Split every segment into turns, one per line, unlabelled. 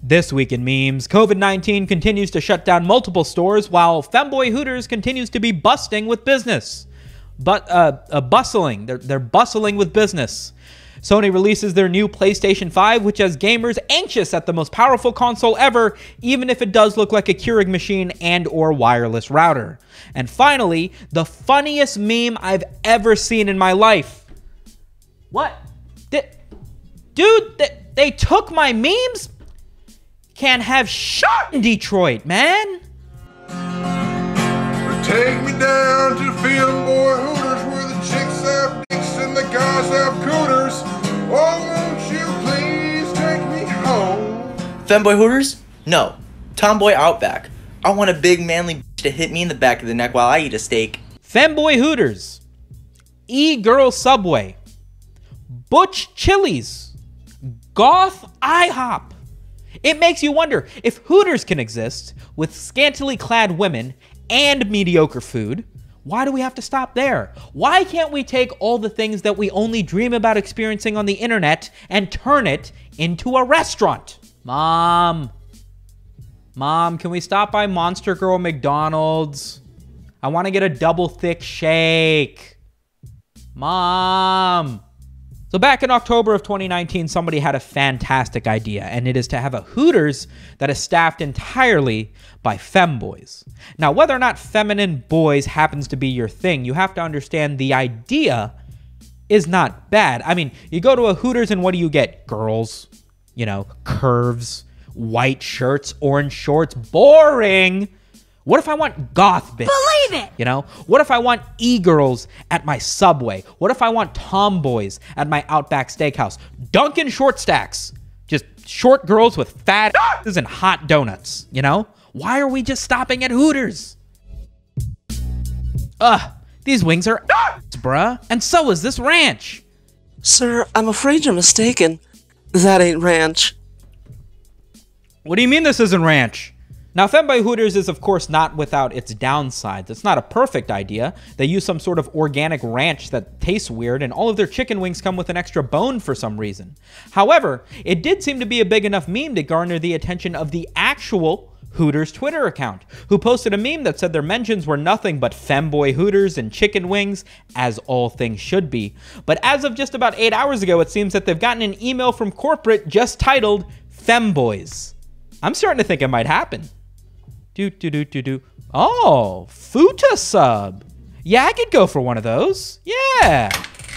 This week in memes, COVID-19 continues to shut down multiple stores while Femboy Hooters continues to be busting with business. Bustling. They're bustling with business. Sony releases their new PlayStation 5, which has gamers anxious at the most powerful console ever, even if it does look like a Keurig machine and or wireless router. And finally, the funniest meme I've ever seen in my life. What? Dude, they took my memes? Can't have shit in Detroit, man.
Take me down to Femboy Hooters where the chicks have dicks and the guys have cooters. Oh, won't you please take me home?
Femboy Hooters? No. Tomboy Outback. I want a big manly bitch to hit me in the back of the neck while I eat a steak.
Femboy Hooters. E-Girl Subway. Butch Chili's. Goth IHOP. It makes you wonder, if Hooters can exist with scantily clad women and mediocre food, why do we have to stop there? Why can't we take all the things that we only dream about experiencing on the internet and turn it into a restaurant? Mom, can we stop by Monster Girl McDonald's? I want to get a double thick shake. Mom. So back in October of 2019, somebody had a fantastic idea, and it is to have a Hooters that is staffed entirely by femboys. Now, whether or not feminine boys happens to be your thing, you have to understand the idea is not bad. I mean, you go to a Hooters and what do you get? Girls, you know, curves, white shirts, orange shorts, boring. What if I want goth bitch?
Believe it!
You know? What if I want e-girls at my Subway? What if I want tomboys at my Outback Steakhouse? Dunkin' short stacks. Just short girls with fat asses and hot donuts, you know? Why are we just stopping at Hooters? These wings are bruh. And so is this ranch.
Sir, I'm afraid you're mistaken. That ain't ranch.
What do you mean this isn't ranch? Now, Femboy Hooters is, of course, not without its downsides. It's not a perfect idea. They use some sort of organic ranch that tastes weird, and all of their chicken wings come with an extra bone for some reason. However, it did seem to be a big enough meme to garner the attention of the actual Hooters Twitter account, who posted a meme that said their mentions were nothing but Femboy Hooters and chicken wings, as all things should be. But as of just about 8 hours ago, it seems that they've gotten an email from corporate just titled Femboys. I'm starting to think it might happen. Oh, Futa sub. Yeah, I could go for one of those. Yeah.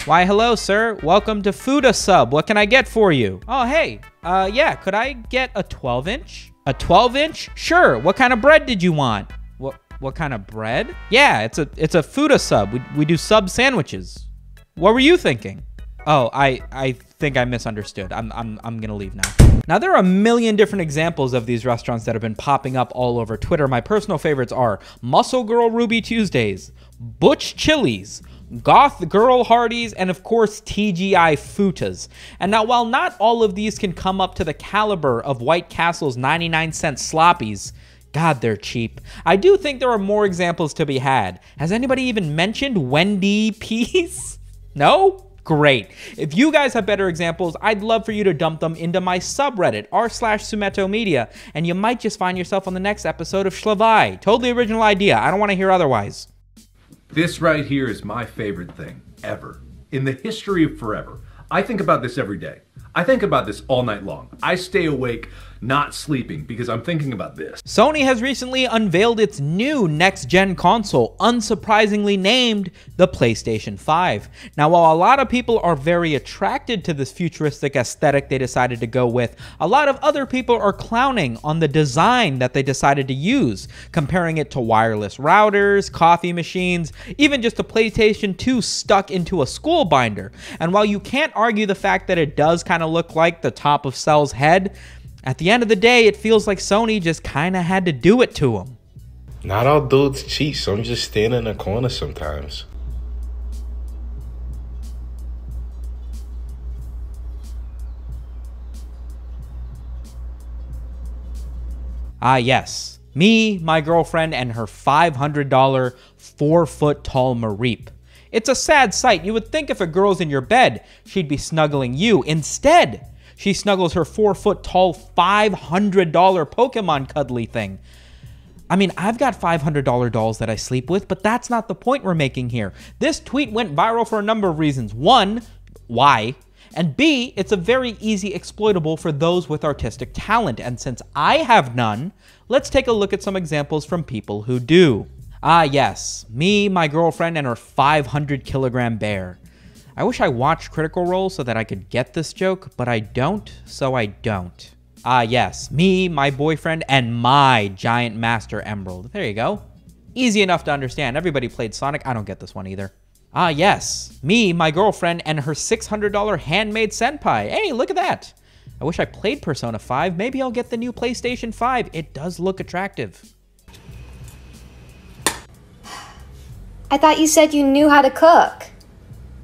Why, hello, sir. Welcome to Futa sub. What can I get for you? Oh, hey. Yeah, could I get a 12-inch? A 12-inch? Sure. What kind of bread did you want? What kind of bread? Yeah, it's a Futa sub. We do sub sandwiches. What were you thinking? Oh, I think I misunderstood. I'm gonna leave now. Now, there are a million different examples of these restaurants that have been popping up all over Twitter. My personal favorites are Muscle Girl Ruby Tuesdays, Butch Chili's, Goth Girl Hardee's, and of course, TGI Futas. And now, while not all of these can come up to the caliber of White Castle's 99-cent sloppies, God, they're cheap, I do think there are more examples to be had. Has anybody even mentioned Wendy Peas? No? Great. If you guys have better examples, I'd love for you to dump them into my subreddit, r/SumitoMedia, and you might just find yourself on the next episode of Shlavai. Totally original idea. I don't want to hear otherwise.
This right here is my favorite thing ever. In the history of forever. I think about this every day. I think about this all night long. I stay awake, not sleeping, because I'm thinking about this.
Sony has recently unveiled its new next-gen console, unsurprisingly named the PlayStation 5. Now, while a lot of people are very attracted to this futuristic aesthetic they decided to go with, a lot of other people are clowning on the design that they decided to use, comparing it to wireless routers, coffee machines, even just a PlayStation 2 stuck into a school binder. And while you can't argue the fact that it does kind of look like the top of Cell's head, at the end of the day, it feels like Sony just kind of had to do it to him.
Not all dudes cheat, some just stand in a corner sometimes.
Ah, yes. Me, my girlfriend, and her $500 4-foot-tall Mareep. It's a sad sight. You would think if a girl's in your bed, she'd be snuggling you. Instead, she snuggles her 4-foot-tall, $500 Pokemon cuddly thing. I mean, I've got $500 dolls that I sleep with, but that's not the point we're making here. This tweet went viral for a number of reasons. One, why? And B, it's a very easy exploitable for those with artistic talent. And since I have none, let's take a look at some examples from people who do. Ah, yes, me, my girlfriend, and her 500-kilogram bear. I wish I watched Critical Role so that I could get this joke, but I don't, so I don't. Ah, yes, me, my boyfriend, and my giant master emerald. There you go. Easy enough to understand. Everybody played Sonic. I don't get this one either. Ah, yes, me, my girlfriend, and her $600 handmade senpai. Hey, look at that. I wish I played Persona 5. Maybe I'll get the new PlayStation 5. It does look attractive.
I thought you said you knew how to cook.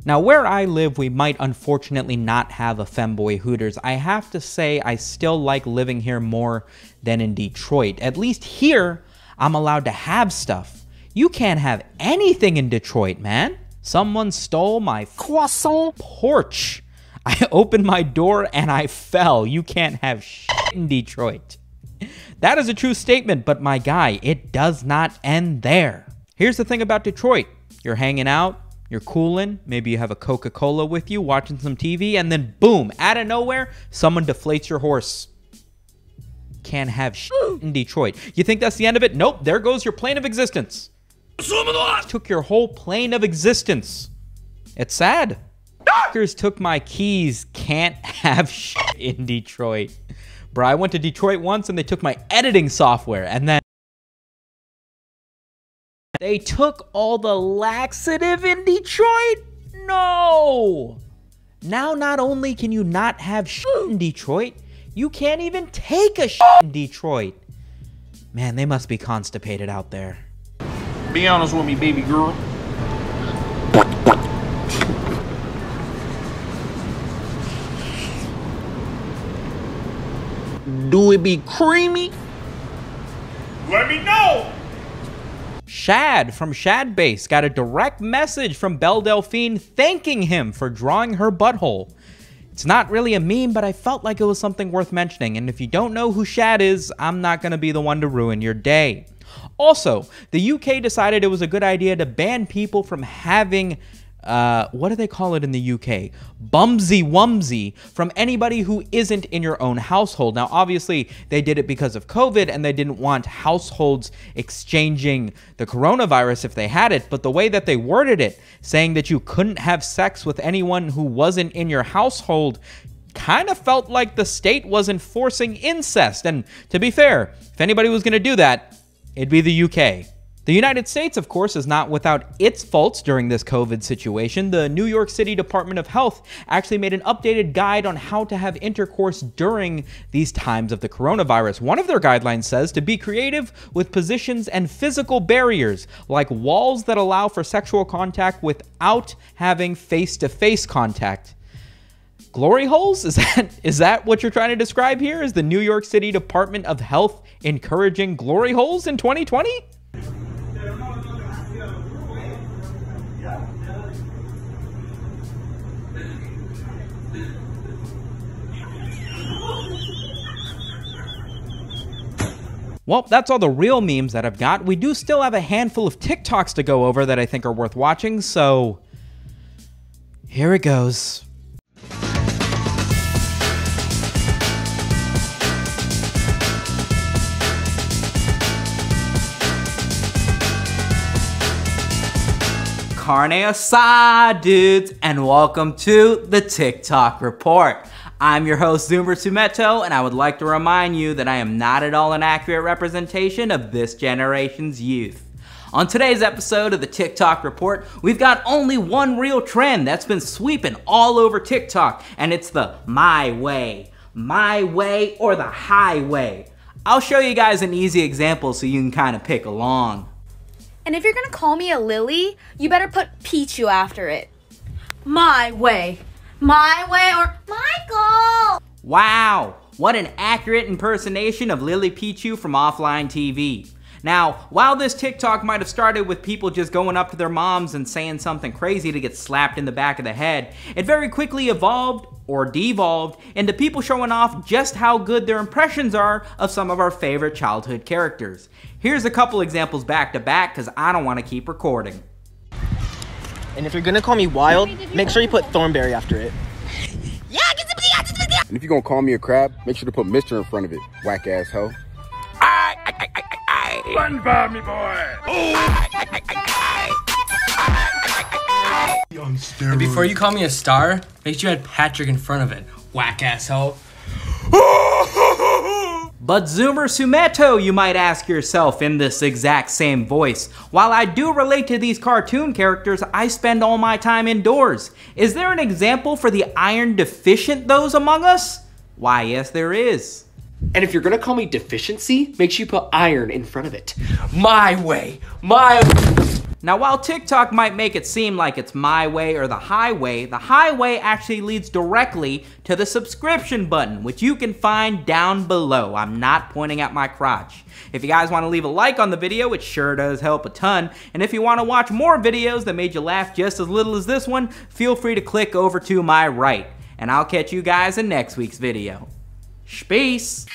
Now, where I live, we might unfortunately not have a Femboy Hooters. I have to say, I still like living here more than in Detroit. At least here, I'm allowed to have stuff. You can't have anything in Detroit, man. Someone stole my croissant porch. I opened my door and I fell. You can't have shit in Detroit. That is a true statement, but my guy, it does not end there. Here's the thing about Detroit. You're hanging out. You're cooling, maybe you have a Coca-Cola with you, watching some TV, and then boom, out of nowhere, someone deflates your horse. Can't have shit in Detroit. You think that's the end of it? Nope, there goes your plane of existence. Took your whole plane of existence. It's sad. Fuckers took my keys. Can't have shit in Detroit. Bro, I went to Detroit once and they took my editing software, and then they took all the laxative in Detroit? No! Now not only can you not have shit in Detroit, you can't even take a shit in Detroit. Man, they must be constipated out there.
Be honest with me, baby girl. Do it be creamy?
Let me know!
Shad from Shadbase got a direct message from Belle Delphine thanking him for drawing her butthole. It's not really a meme, but I felt like it was something worth mentioning, and if you don't know who Shad is, I'm not going to be the one to ruin your day. Also, the UK decided it was a good idea to ban people from having, what do they call it in the UK? Bumsy Wumsy from anybody who isn't in your own household. Now, obviously, they did it because of COVID and they didn't want households exchanging the coronavirus if they had it, but the way that they worded it, saying that you couldn't have sex with anyone who wasn't in your household, kind of felt like the state was enforcing incest. And to be fair, if anybody was going to do that, it'd be the UK. The United States, of course, is not without its faults during this COVID situation. The New York City Department of Health actually made an updated guide on how to have intercourse during these times of the coronavirus. One of their guidelines says to be creative with positions and physical barriers, like walls that allow for sexual contact without having face-to-face contact. Glory holes? Is that what you're trying to describe here? Is the New York City Department of Health encouraging glory holes in 2020? Well, that's all the real memes that I've got. We do still have a handful of TikToks to go over that I think are worth watching, so here it goes. Carne asada, dudes, and welcome to the TikTok Report. I'm your host, Zoomer Sumito, and I would like to remind you that I am not at all an accurate representation of this generation's youth. On today's episode of the TikTok Report, we've got only one real trend that's been sweeping all over TikTok, and it's the my way or the highway. I'll show you guys an easy example so you can kind of pick along.
And if you're gonna call me a Lily, you better put Pichu after it. My way or Michael!
Wow, what an accurate impersonation of Lily Pichu from Offline TV. Now, while this TikTok might have started with people just going up to their moms and saying something crazy to get slapped in the back of the head, it very quickly evolved or devolved into people showing off just how good their impressions are of some of our favorite childhood characters. Here's a couple examples back to back because I don't want to keep recording.
And if you're gonna call me wild, make sure you put Thornberry after it.
And if you're gonna call me a crab, make sure to put Mr. in front of it, whack ass hoe.
Run by me, boy!
And before you call me a star, make sure you had Patrick in front of it, whack asshole.
But Zoomer Sumito, you might ask yourself in this exact same voice. While I do relate to these cartoon characters, I spend all my time indoors. Is there an example for the iron deficient those among us? Why, yes there is.
And if you're gonna call me deficiency, make sure you put iron in front of it. My way, my way.
Now while TikTok might make it seem like it's my way or the highway actually leads directly to the subscription button, which you can find down below. I'm not pointing at my crotch. If you guys want to leave a like on the video, it sure does help a ton. And if you want to watch more videos that made you laugh just as little as this one, feel free to click over to my right. And I'll catch you guys in next week's video. Space!